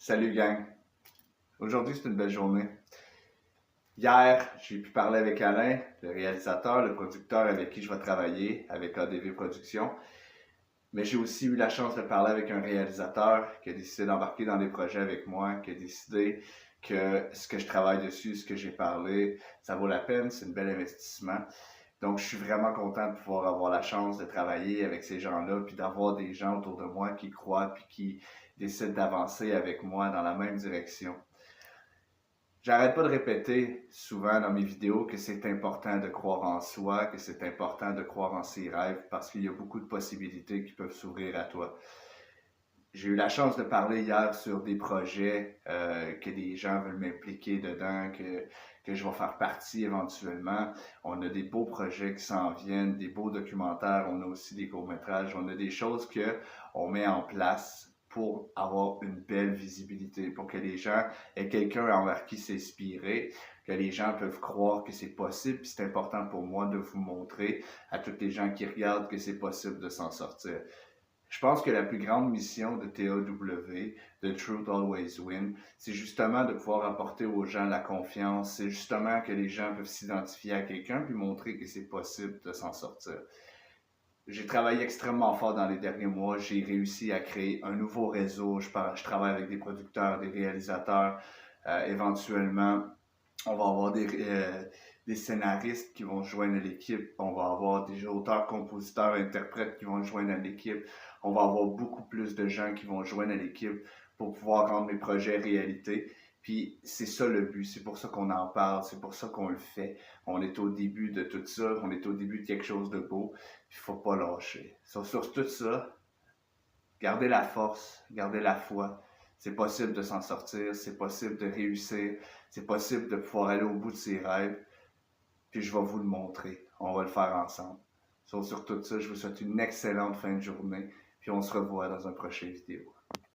Salut gang! Aujourd'hui c'est une belle journée. Hier, j'ai pu parler avec Alain, le réalisateur, le producteur avec qui je vais travailler, avec ADV Productions. Mais j'ai aussi eu la chance de parler avec un réalisateur qui a décidé d'embarquer dans des projets avec moi, qui a décidé que ce que je travaille dessus, ce que j'ai parlé, ça vaut la peine, c'est un bel investissement. Donc, je suis vraiment content de pouvoir avoir la chance de travailler avec ces gens-là, puis d'avoir des gens autour de moi qui croient, puis qui décident d'avancer avec moi dans la même direction. J'arrête pas de répéter souvent dans mes vidéos que c'est important de croire en soi, que c'est important de croire en ses rêves, parce qu'il y a beaucoup de possibilités qui peuvent s'ouvrir à toi. J'ai eu la chance de parler hier sur des projets que des gens veulent m'impliquer dedans, que je vais faire partie éventuellement. On a des beaux projets qui s'en viennent, des beaux documentaires, on a aussi des courts-métrages, on a des choses qu'on met en place pour avoir une belle visibilité, pour que les gens aient quelqu'un envers qui s'inspirer, que les gens peuvent croire que c'est possible. Puis c'est important pour moi de vous montrer à tous les gens qui regardent que c'est possible de s'en sortir. Je pense que la plus grande mission de TAW, de Truth Always Win, c'est justement de pouvoir apporter aux gens la confiance, c'est justement que les gens peuvent s'identifier à quelqu'un puis montrer que c'est possible de s'en sortir. J'ai travaillé extrêmement fort dans les derniers mois, j'ai réussi à créer un nouveau réseau, je travaille avec des producteurs, des réalisateurs, éventuellement on va avoir des scénaristes qui vont joindre l'équipe, on va avoir des auteurs, compositeurs, interprètes qui vont joindre à l'équipe, on va avoir beaucoup plus de gens qui vont joindre à l'équipe pour pouvoir rendre mes projets réalité. Puis c'est ça le but, c'est pour ça qu'on en parle, c'est pour ça qu'on le fait. On est au début de tout ça, on est au début de quelque chose de beau, puis il faut pas lâcher. Sur tout ça, gardez la force, gardez la foi. C'est possible de s'en sortir, c'est possible de réussir, c'est possible de pouvoir aller au bout de ses rêves. Puis je vais vous le montrer. On va le faire ensemble. Sur tout ça, je vous souhaite une excellente fin de journée. Puis on se revoit dans un prochain vidéo.